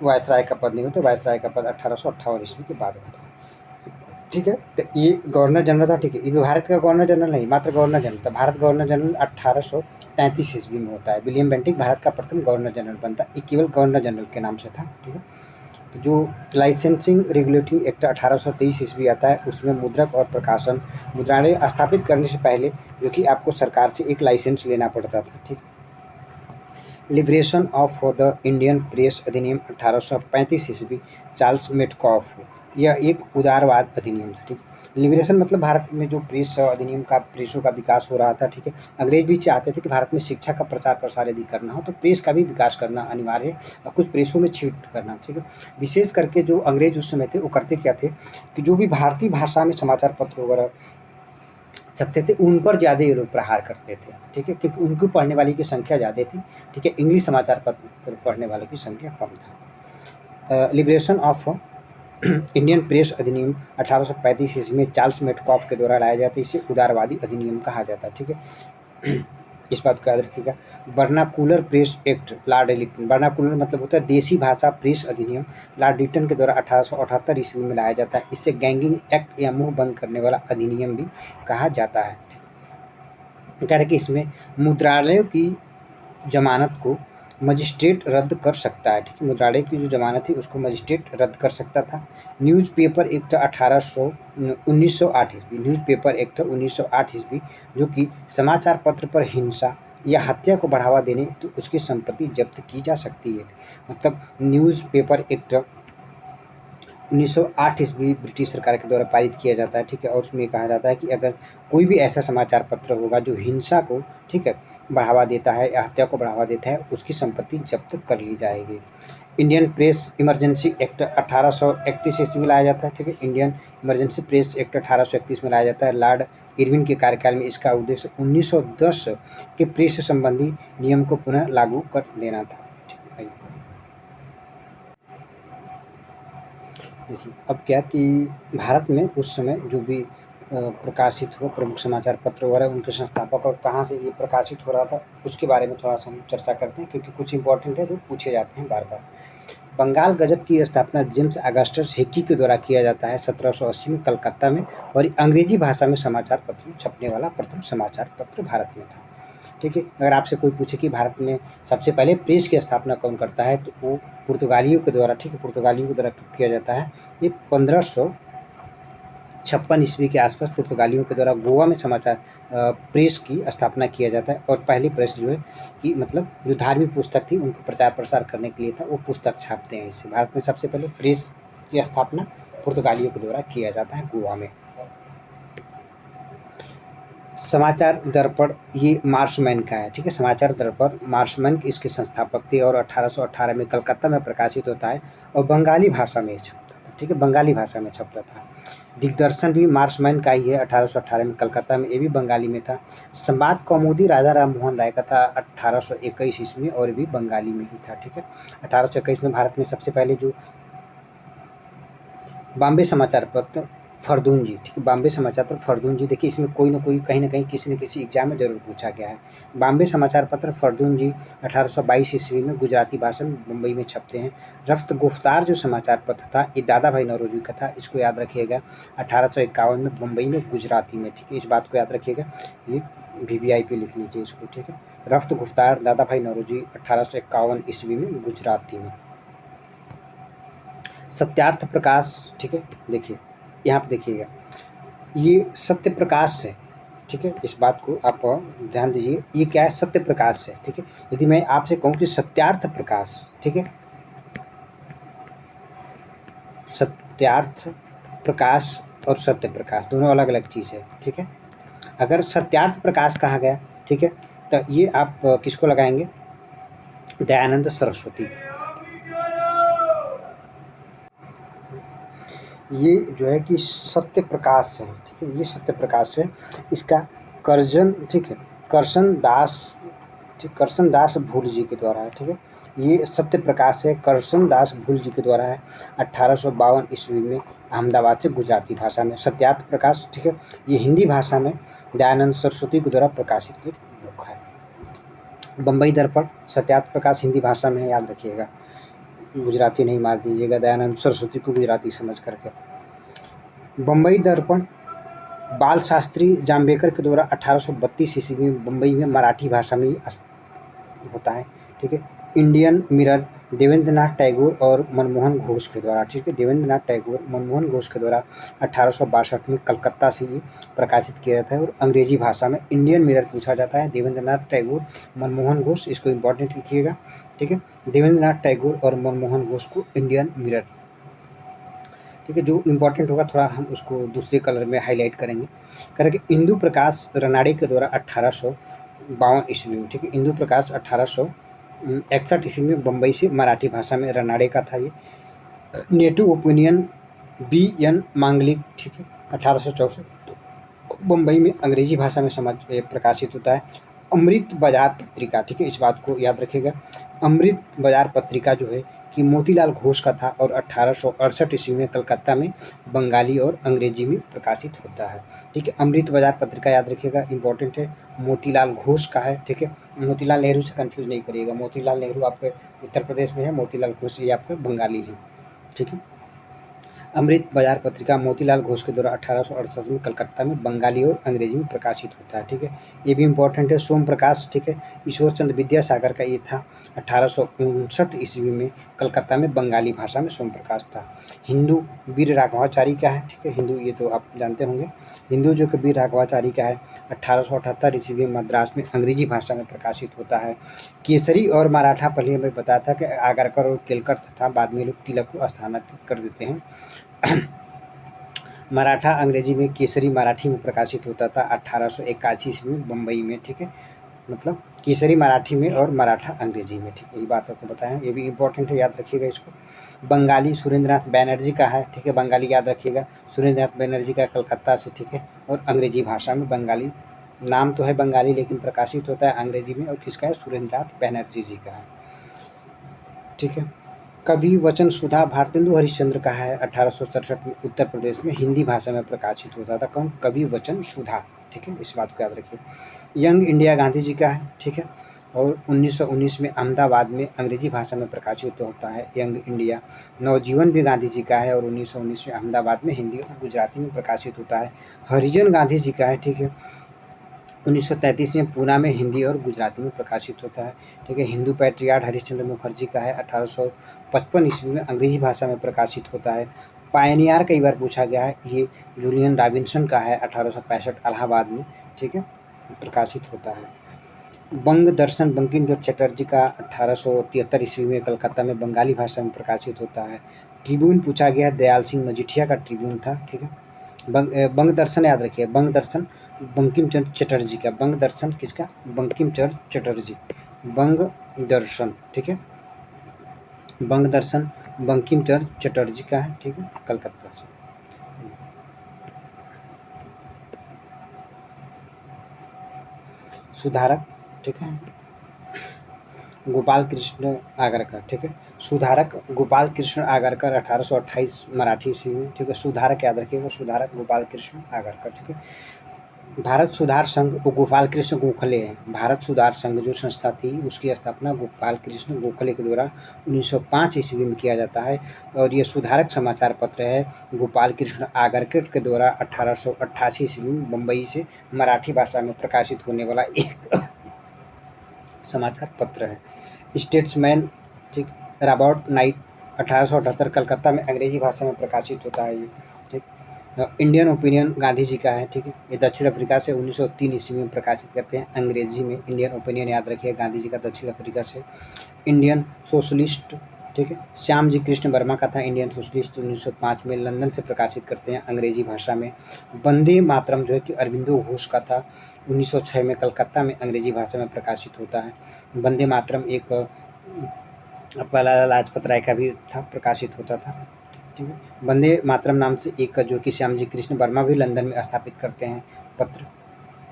वायसराय का पद नहीं होता, वायसराय का पद 1858 ईस्वी के बाद होता है। ठीक है, तो ये गवर्नर जनरल था। ठीक है, ये भारत का गवर्नर जनरल नहीं, मात्र गवर्नर जनरल था। भारत गवर्नर जनरल 1833 ईस्वी में होता है। विलियम बेंटिक भारत का प्रथम गवर्नर जनरल बनता है, ये केवल गवर्नर जनरल के नाम से था। ठीक है, तो जो लाइसेंसिंग रेगुलेटरी एक्ट 1823 ईस्वी आता है उसमें मुद्रक और प्रकाशन मुद्रणालय स्थापित करने से पहले जो कि आपको सरकार से एक लाइसेंस लेना पड़ता था। ठीक, liberation of the Indian press अधिनियम 1835 ईस्वी, चार्ल्स मेटकॉफ, यह एक उदारवाद अधिनियम था। ठीक, लिबरेशन मतलब भारत में जो प्रेस अधिनियम का, प्रेसों का विकास हो रहा था। ठीक है, अंग्रेज भी चाहते थे कि भारत में शिक्षा का प्रचार प्रसार यदि करना हो तो प्रेस का भी विकास करना अनिवार्य है और कुछ प्रेसों में छीट करना। ठीक है, विशेष करके जो अंग्रेज उस समय थे वो करते क्या थे कि जो भी भारतीय भाषा में समाचार पत्र वगैरह छपते थे उन पर ज़्यादा ये लोग प्रहार करते थे। ठीक है, क्योंकि उनको पढ़ने वाली की संख्या ज़्यादा थी। ठीक है, इंग्लिश समाचार पत्र पढ़ने वालों की संख्या कम था। लिबरेशन ऑफ इंडियन प्रेस अधिनियम 1835 ईस्वी में चार्ल्स मेटकॉफ के द्वारा लाया जाता है। इसे उदारवादी अधिनियम कहा जाता है। ठीक है, इस बात को याद रखिएगा। Vernacular press act, Lord Lytton, vernacular मतलब होता है देसी भाषा प्रेस अधिनियम, लॉर्ड लिटन के द्वारा 1878 ईस्वी में लाया जाता है। इससे गैंगिंग एक्ट या मुंह बंद करने वाला अधिनियम भी कहा जाता है। कह रहे कि इसमें मुद्रालयों की जमानत को मजिस्ट्रेट रद्द कर सकता है। ठीक है, मुद्रालय की जो जमानत थी उसको मजिस्ट्रेट रद्द कर सकता था। न्यूज़पेपर एक्ट 1908 ईस्वी, न्यूज़पेपर एक्ट 1908 ईस्वी जो कि समाचार पत्र पर हिंसा या हत्या को बढ़ावा देने तो उसकी संपत्ति जब्त की जा सकती है। मतलब न्यूज़पेपर एक्ट 1908 ईस्वी ब्रिटिश सरकार के द्वारा पारित किया जाता है। ठीक है, और उसमें कहा जाता है कि अगर कोई भी ऐसा समाचार पत्र होगा जो हिंसा को, ठीक है, बढ़ावा देता है या हत्या को बढ़ावा देता है उसकी संपत्ति जब्त कर ली जाएगी। इंडियन प्रेस इमरजेंसी एक्ट 1831 ईस्वी में लाया जाता है। ठीक है, इंडियन इमरजेंसी प्रेस एक्ट 1831 में लाया जाता है। लॉर्ड इरविन के कार्यकाल में इसका उद्देश्य 1910 के प्रेस संबंधी नियम को पुनः लागू कर देना था। देखिए अब क्या कि भारत में उस समय जो भी प्रकाशित हुआ प्रमुख समाचार पत्र वगैरह उनके संस्थापक और कहाँ से ये प्रकाशित हो रहा था उसके बारे में थोड़ा सा हम चर्चा करते हैं, क्योंकि कुछ इंपॉर्टेंट है जो पूछे जाते हैं बार बार। बंगाल गजट की स्थापना जेम्स अगस्टस हिकी के द्वारा किया जाता है 1780 में कलकत्ता में, और अंग्रेजी भाषा में समाचार पत्र छपने वाला प्रथम समाचार पत्र भारत में था। ठीक है, अगर आपसे कोई पूछे कि भारत में सबसे पहले प्रेस की स्थापना कौन करता है तो वो पुर्तगालियों के द्वारा, ठीक है, पुर्तगालियों के द्वारा किया जाता है। ये 1556 ईस्वी के आसपास पुर्तगालियों के द्वारा गोवा में समाचार प्रेस की स्थापना किया जाता है। और पहली प्रेस जो है कि मतलब जो धार्मिक पुस्तक थी उनको प्रचार प्रसार करने के लिए था वो पुस्तक छापते हैं। इससे भारत में सबसे पहले प्रेस की स्थापना पुर्तगालियों के द्वारा किया जाता है गोवा में। समाचार दर्पण ये मार्शमैन का है। ठीक है, समाचार दर्पण मार्शमैन इसके संस्थापक थे और 1818 में कलकत्ता में प्रकाशित होता है और बंगाली भाषा में छपता था। ठीक है, बंगाली भाषा में छपता था। दिग्दर्शन भी मार्शमैन का ही है, 1818 में कलकत्ता में, ये भी बंगाली में था। संवाद कौमुदी राजा राम मोहन राय का था 1821 ईस्वी में, और ये भी बंगाली में ही था। ठीक है, 1821 में भारत में सबसे पहले जो बॉम्बे समाचार पत्र फरदून जी, ठीक है, बॉम्बे समाचार पत्र फरदून जी, देखिए इसमें कोई ना कोई कहीं ना कहीं किसी न किसी एग्जाम में जरूर पूछा गया है। बॉम्बे समाचार पत्र फरदून जी 1822 ईस्वी में गुजराती भाषा में मुंबई में छपते हैं। रफ्त गुफ्तार जो समाचार पत्र था ये दादा भाई नौरोजी का था, इसको याद रखिएगा, 1851 में मुंबई में गुजराती में। ठीक है, इस बात को याद रखिएगा, ये VVI पे लिख लीजिए इसको। ठीक है, रफ्त गुफ्तार दादा भाई नौरोजी 1851 ईस्वी में गुजराती में। सत्यार्थ प्रकाश, ठीक है, देखिए यहाँ पे देखिएगा, ये सत्य प्रकाश है। ठीक है, इस बात को आप ध्यान दीजिए, ये क्या है, सत्य प्रकाश है। ठीक है, यदि मैं आपसे कहूँ कि सत्यार्थ प्रकाश, ठीक है, सत्यार्थ प्रकाश और सत्य प्रकाश दोनों अलग अलग चीज़ है। ठीक है, अगर सत्यार्थ प्रकाश कहा गया, ठीक है, तो ये आप किसको लगाएंगे, दयानंद सरस्वती। ये जो है कि सत्य प्रकाश है। ठीक है, ये सत्य प्रकाश है, इसका कर्जन, ठीक है, करसन दास, ठीक, करसन दास भूल जी के द्वारा है। ठीक है, ये सत्य प्रकाश है, करसन दास भूल जी के द्वारा है, 1852 ईस्वी में अहमदाबाद से गुजराती भाषा में। सत्यार्थ प्रकाश, ठीक है, ये हिंदी भाषा में दयानंद सरस्वती के द्वारा प्रकाशित बुक है। बम्बई दर्पण सत्यार्थ प्रकाश हिंदी भाषा में है, याद रखिएगा, गुजराती नहीं मार दीजिएगा, दयानंद सरस्वती को गुजराती समझ करके। बम्बई दर्पण बाल शास्त्री जाम्बेकर के द्वारा 1832 ईस्वी में बम्बई में मराठी भाषा में होता है। ठीक है, इंडियन मिरर देवेंद्रनाथ टैगोर और मनमोहन घोष के द्वारा, ठीक है, देवेंद्रनाथ टैगोर मनमोहन घोष के द्वारा 1862 में कलकत्ता से ये प्रकाशित किया जाता है। और अंग्रेजी भाषा में इंडियन मिरर पूछा जाता है, देवेंद्रनाथ टैगोर मनमोहन घोष, इसको इम्पोर्टेंट लिखिएगा। ठीक है, देवेंद्रनाथ टैगोर और मनमोहन घोष को इंडियन मिरर। ठीक है, जो इम्पोर्टेंट होगा थोड़ा हम उसको दूसरे कलर में हाईलाइट करेंगे। करेंगे इंदु प्रकाश रनाड़े के द्वारा 1852 ईस्वी में। ठीक है, इंदु प्रकाश 1861 ईस्वी में बम्बई से मराठी भाषा में, रनाड़े का था ये। नेटिव ओपिनियन BN मांगलिक, ठीक है, 1864 बम्बई में अंग्रेजी भाषा में प्रकाशित होता है। अमृत बाजार पत्रिका, ठीक है, इस बात को याद रखिएगा, अमृत बाजार पत्रिका जो है कि मोतीलाल घोष का था, और 1868 ईस्वी में कलकत्ता में बंगाली और अंग्रेजी में प्रकाशित होता है। ठीक है, अमृत बाजार पत्रिका याद रखिएगा, इंपॉर्टेंट है, मोतीलाल घोष का है। ठीक है, मोतीलाल नेहरू से कंफ्यूज नहीं करिएगा, मोतीलाल नेहरू आपके उत्तर प्रदेश में है, मोतीलाल घोष ये आपके बंगाली है। ठीक है, अमृत बाजार पत्रिका मोतीलाल घोष के द्वारा 1868 में कलकत्ता में बंगाली और अंग्रेजी में प्रकाशित होता है। ठीक है, ये भी इम्पोर्टेंट है। सोम प्रकाश, ठीक है, ईश्वर चंद्र विद्यासागर का ये था, 1859 ईस्वी में कलकत्ता में बंगाली भाषा में सोम प्रकाश था। हिंदू वीर राघवाचारी का है, ठीक है, हिंदू ये तो आप जानते होंगे, हिंदू जो कि वीर राघवाचारी का है, 1878 ईस्वी में मद्रास में अंग्रेजी भाषा में प्रकाशित होता है। केसरी और मराठा, पहले हमें बताया था कि आगरकर और केलकर था, बाद में लोग तिलक को स्थानांतरित कर देते हैं। मराठा अंग्रेजी में, केसरी मराठी में प्रकाशित होता था 1881 ईस्वी में बम्बई में। ठीक है, मतलब केसरी मराठी में और मराठा अंग्रेजी में। ठीक है, ये बात आपको बताया, ये भी इम्पोर्टेंट है, याद रखिएगा इसको। बंगाली सुरेंद्रनाथ बैनर्जी का है, ठीक है, बंगाली याद रखिएगा, सुरेंद्रनाथ बैनर्जी का कलकत्ता से। ठीक है, और अंग्रेजी भाषा में बंगाली, नाम तो है बंगाली लेकिन प्रकाशित होता है अंग्रेजी में, और किसका है, सुरेंद्रनाथ बैनर्जी जी का है। ठीक है, कवि वचन सुधा भारतेंदु हरिश्चंद्र का है, 1867 में उत्तर प्रदेश में हिंदी भाषा में प्रकाशित होता था। कौन, कवि वचन सुधा। ठीक है, इस बात को याद रखिए। यंग इंडिया गांधी जी का है, ठीक है, और 1919 में अहमदाबाद में अंग्रेजी भाषा में प्रकाशित होता है यंग इंडिया। नवजीवन भी गांधी जी का है, और 1919 में अहमदाबाद में हिंदी और गुजराती में प्रकाशित होता है। हरिजन गांधी जी का है, ठीक है, 1933 में पूना में हिंदी और गुजराती में प्रकाशित होता है। ठीक है, हिंदू पैट्रियार्ड हरिश्चंद्र मुखर्जी का है, 1855 ईस्वी में अंग्रेजी भाषा में प्रकाशित होता है। पायनियर कई बार पूछा गया है, ये जूलियन रॉबिन्सन का है, 1865 इलाहाबाद में, ठीक है, प्रकाशित होता है। बंग दर्शन बंकिम चंद्र चटर्जी का 1873 ईस्वी में कलकत्ता में बंगाली भाषा में प्रकाशित होता है। ट्रिब्यून पूछा गया है, दयाल सिंह मजीठिया का ट्रिब्यून था। ठीक है, बंग दर्शन याद रखिए, बंग दर्शन बंकिम चंद्र चटर्जी का, बंग दर्शन किसका, बंकिम चंद्र चटर्जी, बंग दर्शन। ठीक है, बंग दर्शन बंकिम चंद्र चटर्जी का है। ठीक है, कलकत्ता से। सुधारक, ठीक है, गोपाल कृष्ण आगरकर, ठीक है, सुधारक गोपाल कृष्ण आगरकर 1828 मराठी ईस्वी में, ठीक है, सुधारक याद रखिएगा, सुधारक गोपाल कृष्ण आगरकर, ठीक है। भारत सुधार संघ वो गोपाल कृष्ण गोखले हैं। भारत सुधार संघ जो संस्था थी उसकी स्थापना गोपाल कृष्ण गोखले के द्वारा 1905 ईस्वी में किया जाता है और ये सुधारक समाचार पत्र है गोपाल कृष्ण आगरकर के द्वारा 1888 ईस्वी में मुंबई से मराठी भाषा में प्रकाशित होने वाला एक समाचार पत्र है। स्टेट्समैन, ठीक, रॉबर्ट नाइट 1878 कलकत्ता में अंग्रेजी भाषा में प्रकाशित होता है ये, ठीक। इंडियन ओपिनियन गांधी जी का है, ठीक है, ये दक्षिण अफ्रीका से 1903 ईस्वी में प्रकाशित करते हैं अंग्रेजी में। इंडियन ओपिनियन याद रखिए गांधी जी का दक्षिण अफ्रीका से। इंडियन सोशलिस्ट, ठीक है, श्याम जी कृष्ण वर्मा का था इंडियन सोशलिस्ट, 1905 में लंदन से प्रकाशित करते हैं अंग्रेजी भाषा में। वंदे मातरम जो है कि अरविंदो घोष का था, 1906 में कलकत्ता में अंग्रेजी भाषा में प्रकाशित होता है। वंदे मातरम एक लाला लाजपत राय का भी था, प्रकाशित होता था, ठीक है। वंदे मातरम नाम से एक जो कि श्याम जी कृष्ण वर्मा भी लंदन में स्थापित करते हैं पत्र,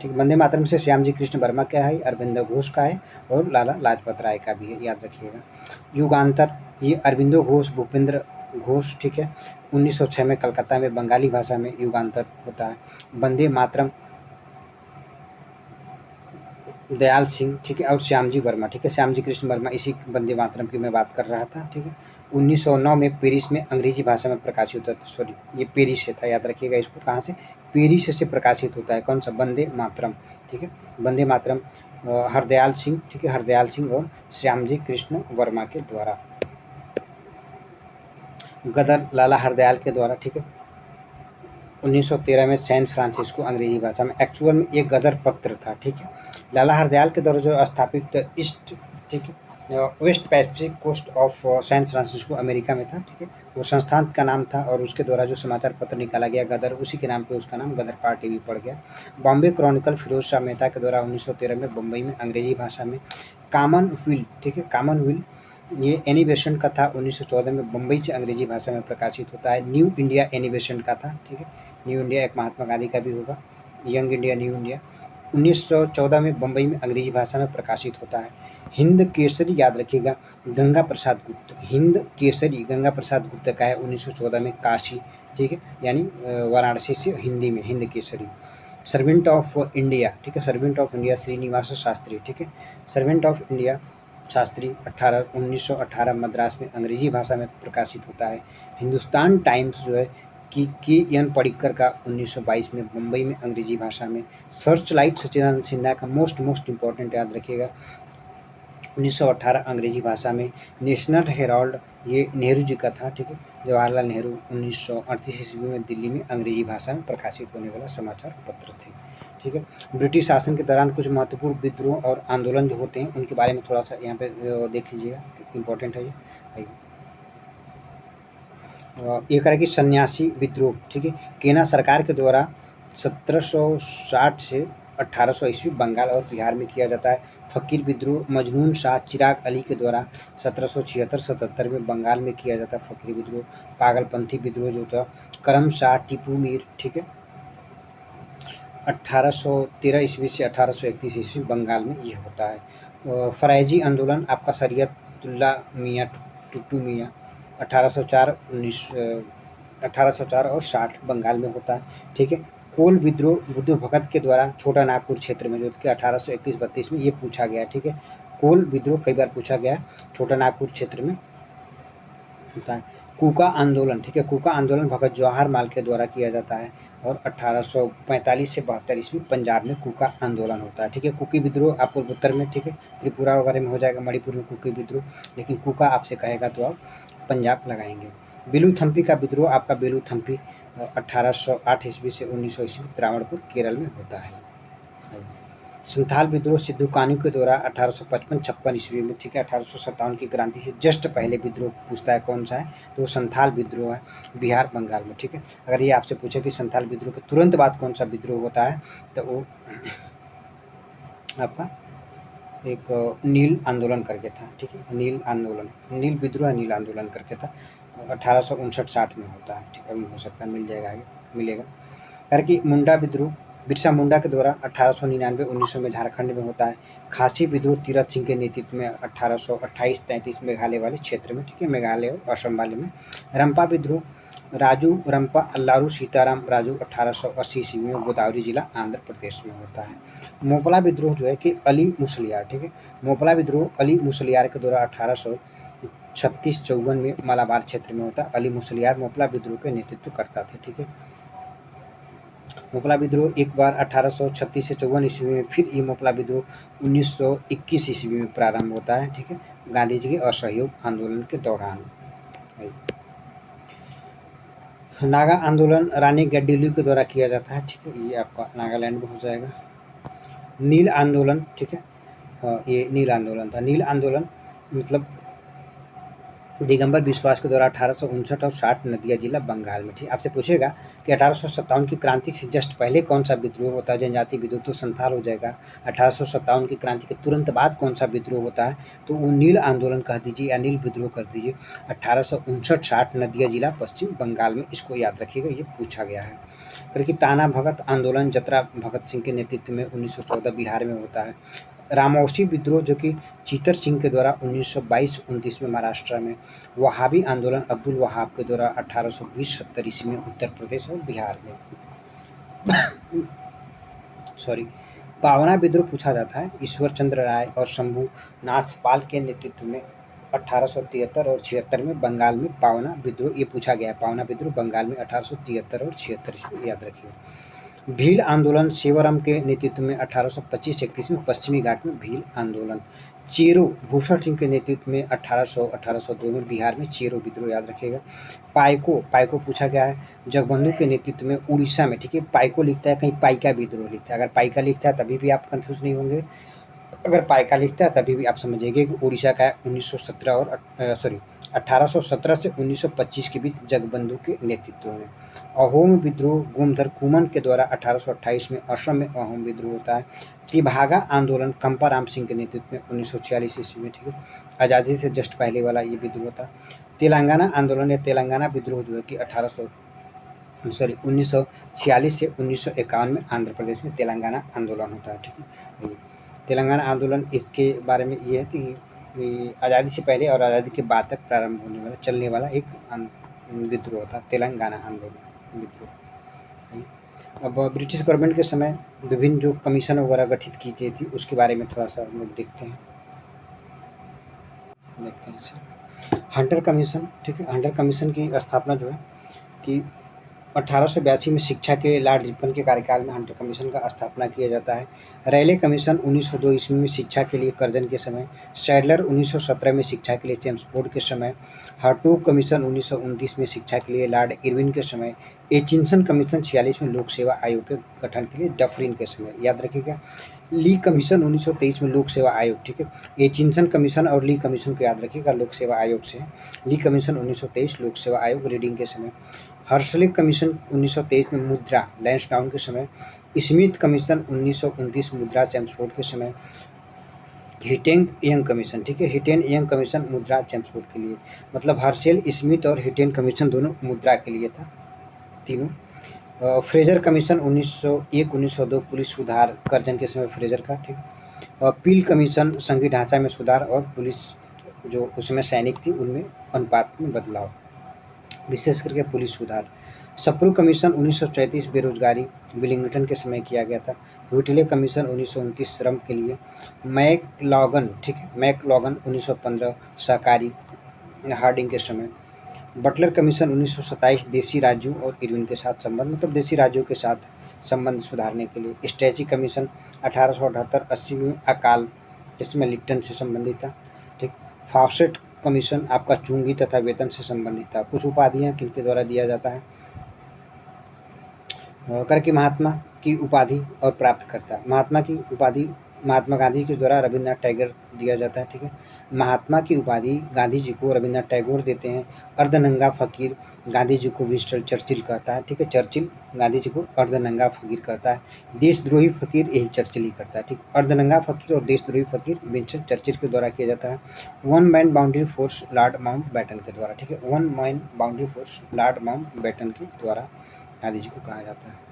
ठीक। वंदे मातरम से श्याम जी कृष्ण वर्मा का है, अरविंदो घोष का है और लाला लाजपत राय का भी है, याद रखिएगा। युगांतर, ये अरविंदो घोष भूपेंद्र घोष, ठीक है, 1906 में कलकत्ता में बंगाली भाषा में युगांतर होता है। वंदे मातरम दयाल सिंह, ठीक है, और श्याम जी वर्मा, ठीक है, श्याम जी कृष्ण वर्मा, इसी वंदे मातरम की मैं बात कर रहा था, ठीक है। 1909 में पेरिस में अंग्रेजी भाषा में प्रकाशित होता था, सॉरी ये पेरिस से था, याद रखिएगा इसको, कहाँ से, पेरिस से प्रकाशित होता है कौन सा, वंदे मातरम, ठीक है, वंदे मातरम हरदयाल सिंह, ठीक है, हरदयाल सिंह और श्याम जी कृष्ण वर्मा के द्वारा। गदर लाला हरदयाल के द्वारा, ठीक है, 1913 में सैन फ्रांसिस्को अंग्रेजी भाषा में, एक्चुअल में एक गदर पत्र था, ठीक है। लाला हरदयाल के द्वारा जो स्थापित ईस्ट, ठीक है, west Pacific coast of San Francisco America में था, ठीक है, वो संस्थान का नाम था और उसके द्वारा जो समाचार पत्र निकाला गया गदर, उसी के नाम पे उसका नाम गदर पार्टी भी पड़ गया। बॉम्बे क्रॉनिकल फिरोज शाह मेहता के द्वारा 1913 में बम्बई में अंग्रेजी भाषा में। कॉमनवेल्थ, ठीक है, कॉमनवेल्थ ये एनिवेशन का था, 1914 में बम्बई से अंग्रेजी भाषा में प्रकाशित होता है। न्यू इंडिया एनिवेशन का था, ठीक है, न्यू इंडिया एक महात्मा गांधी का भी होगा, यंग इंडिया न्यू इंडिया, 1914 में बम्बई में अंग्रेजी भाषा में प्रकाशित होता है। हिंद केसरी याद रखिएगा गंगा प्रसाद गुप्त, हिंद केसरी गंगा प्रसाद गुप्त का है 1914 में काशी, ठीक है, यानी वाराणसी से हिंदी में Hind Kesari. Servant of India, ठीक है, servant of India Srinivasa Sastri, ठीक है, servant of India Sastri 1918 Madras में अंग्रेजी भाषा में प्रकाशित होता है। हिंदुस्तान टाइम्स जो है कि एन पडिक्कर का 1922 में मुंबई में अंग्रेजी भाषा में। सर्च लाइट सच्चिदानंद सिन्हा का मोस्ट इंपॉर्टेंट याद रखिएगा 1918 अंग्रेजी भाषा में। नेशनल हेराल्ड ये नेहरू जी का था, ठीक है, जवाहरलाल नेहरू 1938 ईस्वी में दिल्ली में अंग्रेजी भाषा में प्रकाशित होने वाला समाचार पत्र थे, ठीक है। ब्रिटिश शासन के दौरान कुछ महत्वपूर्ण विद्रोह और आंदोलन जो होते हैं उनके बारे में थोड़ा सा यहाँ पे देख लीजिएगा, इम्पोर्टेंट है ये। एक तरह की सन्यासी विद्रोह, ठीक है, केना सरकार के द्वारा 1760 से 1800 ईस्वी बंगाल और बिहार में किया जाता है। फ़कीर विद्रोह मजनून शाह चिराग अली के द्वारा 1776-77 में बंगाल में किया जाता है फ़कीर विद्रोह। पागलपंथी विद्रोह जो था करम शाह टीपू मीर, ठीक है, 1813 ईस्वी से 1831 ईस्वी बंगाल में ये होता है। फरैजी आंदोलन आपका शरीयतुल्लाह मियाँ टुटू मियाँ 1804 और 60 बंगाल में होता है, ठीक है। कोल विद्रोह बुद्धू भगत के द्वारा छोटा नागपुर क्षेत्र में जो कि 1831-32 में ये पूछा गया, ठीक है। कोल विद्रोह कई बार पूछा गया, छोटा नागपुर क्षेत्र में होता है। कूका आंदोलन, ठीक है, कूका आंदोलन भगत जवाहर माल के द्वारा किया जाता है और 1845 से 72 ईस्वी पंजाब में कूका आंदोलन होता है, ठीक है। कुकी विद्रोह आप पूर्वोत्तर में, ठीक है, त्रिपुरा वगैरह में हो जाएगा, मणिपुर में कुकी विद्रोह, लेकिन कूका आपसे कहेगा तो आप पंजाब लगाएंगे। बेलूथम्पी का विद्रोह आपका बेलूथम्पी 1808 ईस्वी से 1900 ईस्वी त्रावणपुर केरल में होता है। संथाल विद्रोह सिद्धू कान्हू के द्वारा 1855-56 ईस्वी में, ठीक है, 1857 की क्रांति से जस्ट पहले विद्रोह पूछता है कौन सा है, तो संथाल विद्रोह है बिहार बंगाल में, ठीक है। अगर ये आपसे पूछे कि संथाल विद्रोह के तुरंत बाद कौन सा विद्रोह होता है तो वो आपका एक नील आंदोलन करके था, ठीक है, नील आंदोलन, नील विद्रोह नील आंदोलन करके था, 1859-60 में होता है, ठीक है, हो सकता है मिल जाएगा, आगे मिलेगा। करके मुंडा विद्रोह बिरसा मुंडा के द्वारा 1899-1900 में झारखंड में होता है। खासी विद्रोह तीरथ सिंह के नेतृत्व में 1828-33 मेघालय वाले क्षेत्र में, ठीक है, मेघालय और असम वाले में। रंपा विद्रोह राजू रंपा अल्लारू सीताराम राजू 1880 ईस्वी में गोदावरी जिला आंध्र प्रदेश में होता है। मोपला विद्रोह जो है कि अली मुसलियार, ठीक है, मोपला विद्रोह अली मुसलियार के द्वारा 1836-54 में मालाबार क्षेत्र में होता है। अली मुसलियार मोपला विद्रोह के नेतृत्व करता थे, ठीक है। मोपला विद्रोह एक बार 1836 से 54 ईस्वी में, फिर ये मोपला विद्रोह 1921 ईस्वी में प्रारंभ होता है, ठीक है, गांधी जी के असहयोग आंदोलन के दौरान। नागा आंदोलन रानी गैडिलू के द्वारा किया जाता है, ठीक है, ये आपका नागालैंड में हो जाएगा। नील आंदोलन, ठीक है, ये नील आंदोलन था। नील आंदोलन मतलब दिगंबर विश्वास के द्वारा 1859 और 60 नदिया जिला बंगाल में, ठीक। आपसे पूछेगा कि 1857 की क्रांति से जस्ट पहले कौन सा विद्रोह होता है, जनजाति विद्रोह, तो संथाल हो जाएगा। 1857 की क्रांति के तुरंत बाद कौन सा विद्रोह होता है, तो वो नील आंदोलन कह दीजिए या नील विद्रोह कर दीजिए। 1859-60 नदिया जिला पश्चिम बंगाल में, इसको याद रखिएगा, ये पूछा गया है। फिर कि ताना भगत आंदोलन जतरा भगत सिंह के नेतृत्व में 1914 बिहार में होता है। रामौसी विद्रोह जो कि चीतर सिंह के द्वारा 1922-29 में महाराष्ट्र में। वहाबी आंदोलन अब्दुल वहाब के द्वारा 1820-70 ईस्वी में उत्तर प्रदेश और बिहार में। सॉरी, पावना विद्रोह पूछा जाता है ईश्वर चंद्र राय और शंभू नाथ पाल के नेतृत्व में 1873 और 76 में बंगाल में पावना विद्रोह, ये पूछा गया है। पावना विद्रोह बंगाल में 1873 और 76 याद रखिए। भील आंदोलन सेवाराम के नेतृत्व में 1825-31 में पश्चिमी घाट में भील आंदोलन। चेरो भूषण सिंह के नेतृत्व में 1800-1802 में बिहार में चेरो विद्रोह, याद रखिएगा। पाइको पूछा गया है जगबंधु के नेतृत्व में उड़ीसा में, ठीक है। पाइको लिखता है, कहीं पाइका विद्रोह लिखता है। अगर पाइका लिखता है तभी भी आप कंफ्यूज नहीं होंगे, अगर पाइका लिखता है तभी भी आप समझिएगा कि उड़ीसा का 1917 और 1817 से 1925 के बीच जगबंधु के नेतृत्व में। अहोम विद्रोह गोमधर कुमन के द्वारा 1828 में असम में अहोम विद्रोह होता है। त्रिभागा आंदोलन कंपाराम सिंह के नेतृत्व में 1946 ईस्वी में, ठीक है, आज़ादी से जस्ट पहले वाला ये विद्रोह था। तेलंगाना आंदोलन या तेलंगाना विद्रोह जो है कि 1946 से 1951 में आंध्र प्रदेश में तेलंगाना आंदोलन होता है, ठीक है। तेलंगाना आंदोलन इसके बारे में ये है कि आज़ादी से पहले और आज़ादी के बाद तक प्रारंभ होने वाला चलने वाला एक विद्रोह था, तेलंगाना आंदोलन विद्रोह। अब ब्रिटिश गवर्नमेंट के समय विभिन्न जो कमीशन वगैरह गठित की गई थी उसके बारे में थोड़ा सा हम लोग देखते हैं। हंटर कमीशन, ठीक है, हंटर कमीशन की स्थापना जो है कि 1882 में शिक्षा के लॉर्ड रिपन के कार्यकाल में हंटर कमीशन का स्थापना किया जाता है। रैले कमीशन 1902 ईस्वी में शिक्षा के लिए कर्जन के समय। सैडलर 1917 में शिक्षा के लिए चेम्सफोर्ड के समय। हर्टोग कमीशन 1929 में शिक्षा के लिए लॉर्ड इरविन के समय। एचिंसन कमीशन 46 में लोक सेवा आयोग के गठन के लिए डफरिन के समय, याद रखिएगा। ली कमीशन 1923 में लोक सेवा आयोग, ठीक है। एचिंसन कमीशन और ली कमीशन को याद रखिएगा, लोक सेवा आयोग से। ली कमीशन 1923 लोक सेवा आयोग रीडिंग के समय। हर्सले कमीशन 1923 में मुद्रा लैंसडाउन के समय। स्मिथ कमीशन 1929 मुद्रा चेम्सफोर्ड के समय। हिटेन यंग कमीशन, ठीक है, हिटेन यंग कमीशन मुद्रा चेम्सफोर्ड के लिए, मतलब हर्शेल स्मिथ और हिटेन कमीशन दोनों मुद्रा के लिए था तीनों। फ्रेजर कमीशन 1901-1902 पुलिस सुधार कर्जन के समय फ्रेजर का, ठीक। पील कमीशन संघीय ढांचा में सुधार और पुलिस जो उसमें सैनिक थी उनमें अनुपात में बदलाव, विशेष करके पुलिस सुधार। सप्रू कमीशन 1934 बेरोजगारी विलिंगटन के समय किया गया था। व्हिटले कमीशन 1929 श्रम के लिए। मैकलॉगन, ठीक है, मैकलॉगन 1915 सहकारी हार्डिंग के समय। बटलर कमीशन 1927 देशी राज्यों और इरविन के साथ संबंध, मतलब देशी राज्यों के साथ संबंध सुधारने के लिए। स्टैची कमीशन 1878-80 में अकाल, इसमें लिप्टन से संबंधित था, ठीक। फॉसेट कमीशन आपका चुंगी तथा वेतन से संबंधित था। कुछ उपाधियां किनके द्वारा दिया जाता है, करके महात्मा की उपाधि और प्राप्त करता है। महात्मा की उपाधि महात्मा गांधी के द्वारा रविन्द्रनाथ टैगोर दिया जाता है, ठीक है। महात्मा की उपाधि गांधी जी को रविन्द्रनाथ टैगोर देते हैं। अर्धनंगा फकीर गांधी जी को विंस्टन चर्चिल कहता है, ठीक है, चर्चिल गांधी जी को अर्धनंगा फकीर कहता है। देशद्रोही फकीर यही चर्चिल ही करता है, ठीक। अर्धनंगा फकीर और देशद्रोही फकीर विंस्टन चर्चिल के द्वारा किया जाता है। One man boundary force Lord Mountbatten के द्वारा, ठीक है, one man boundary force Lord Mountbatten के द्वारा गांधी जी को कहा जाता है।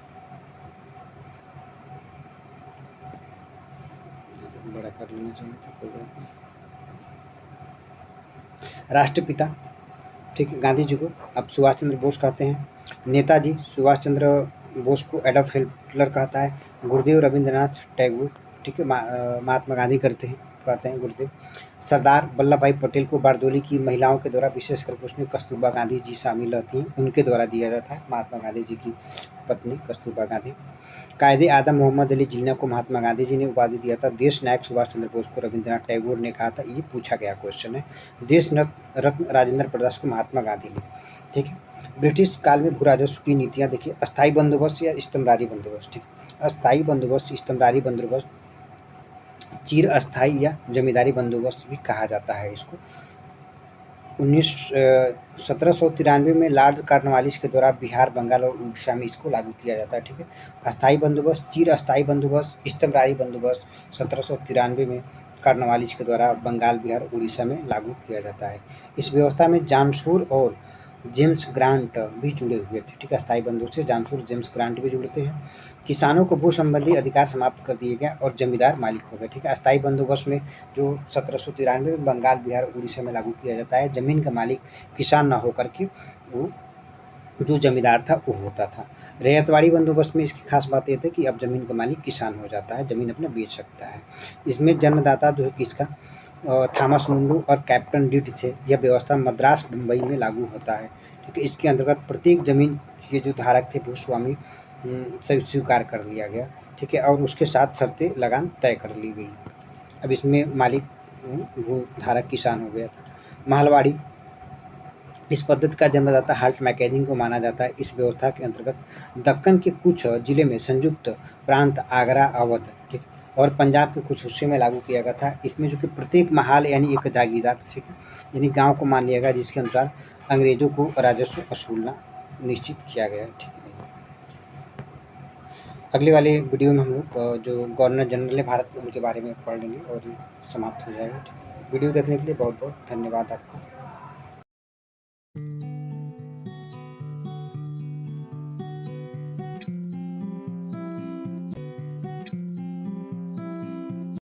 बड़ा कर लेना चाहिए था, कोई बात नहीं। राष्ट्रपिता, ठीक है, गांधी जी को अब सुभाष चंद्र बोस कहते हैं। नेताजी सुभाष चंद्र बोस को एडॉल्फ हिटलर कहता है। गुरुदेव रविंद्रनाथ टैगोर, ठीक है, महात्मा गांधी कहते हैं गुरुदेव। सरदार वल्लभ भाई पटेल को बारदोली की महिलाओं के द्वारा, विशेष करके उसमें कस्तूरबा गांधी जी शामिल रहती हैं, उनके द्वारा दिया जाता है, महात्मा गांधी जी की पत्नी कस्तूरबा गांधी। कायदे आदम मोहम्मद अली जिन्ना को महात्मा गांधी जी ने उपाधि दिया था। देश नायक सुभाष चंद्र बोस को रविंद्रनाथ टैगोर ने कहा था, ये पूछा गया क्वेश्चन है। देश रत्न राजेंद्र प्रसाद को महात्मा गांधी ने, ठीक है। ब्रिटिश काल में भू राजस्व की नीतियां देखिए, अस्थायी बंदोबस्त या स्तंभरारी बंदोबस्त, ठीक। अस्थायी बंदोबस्त, स्तंभरारी बंदोबस्त, चिर अस्थायी या जमींदारी बंदोबस्त भी कहा जाता है इसको। 1793 में लॉर्ड कॉर्नवालिस के द्वारा बिहार, बंगाल और उड़ीसा में इसको लागू किया जाता है, ठीक है। अस्थायी बंदोबस्त, चिर अस्थायी बंदोबस्त, स्तंभरारी बंदोबस्त 1793 में कॉर्नवालिस के द्वारा बंगाल, बिहार, उड़ीसा में लागू किया जाता है। इस व्यवस्था में जानसूर और जेम्स ग्रांट भी जुड़े हुए थे, ठीक है। अस्थायी बंदोबस्त से जानसूर, जेम्स ग्रांट भी जुड़ते हैं। किसानों को भू संबंधी अधिकार समाप्त कर दिए गए और जमींदार मालिक हो गए, ठीक है। अस्थायी बंदोबस्त में जो 1793 में बंगाल, बिहार, उड़ीसा में लागू किया जाता है, जमीन का मालिक किसान न होकर के वो जो जमींदार था वो होता था। रैयतवाड़ी बंदोबस्त में इसकी खास बात ये थी कि अब जमीन का मालिक किसान हो जाता है, जमीन अपने बेच सकता है। इसमें जन्मदाता जो है किसका, थॉमस मुंडू और कैप्टन डीड थे। यह व्यवस्था मद्रास, बम्बई में लागू होता है, ठीक है। इसके अंतर्गत प्रत्येक जमीन के जो धारक थे भूस्वामी से स्वीकार कर लिया गया, ठीक है, और उसके साथ शर्तें लगान तय कर ली गई। अब इसमें मालिक भू धारक किसान हो गया था। महलवाड़ी, इस पद्धति का जन्मदाता हाल्ट मैकेजिंग को माना जाता है। इस व्यवस्था के अंतर्गत दक्कन के कुछ जिले में संयुक्त प्रांत आगरा, अवध, ठीक, और पंजाब के कुछ हिस्से में लागू किया गया था। इसमें जो कि प्रत्येक महाल यानी एक जागीरदार, ठीक है, यानी गांव को मान लिया गया, जिसके अनुसार अंग्रेजों को राजस्व वसूलना निश्चित किया गया, ठीक है। अगले वाले वीडियो में हम लोग जो गवर्नर जनरल है भारत के, उनके बारे में पढ़ लेंगे और समाप्त हो जाएगा, ठीक है। वीडियो देखने के लिए बहुत बहुत धन्यवाद आपका।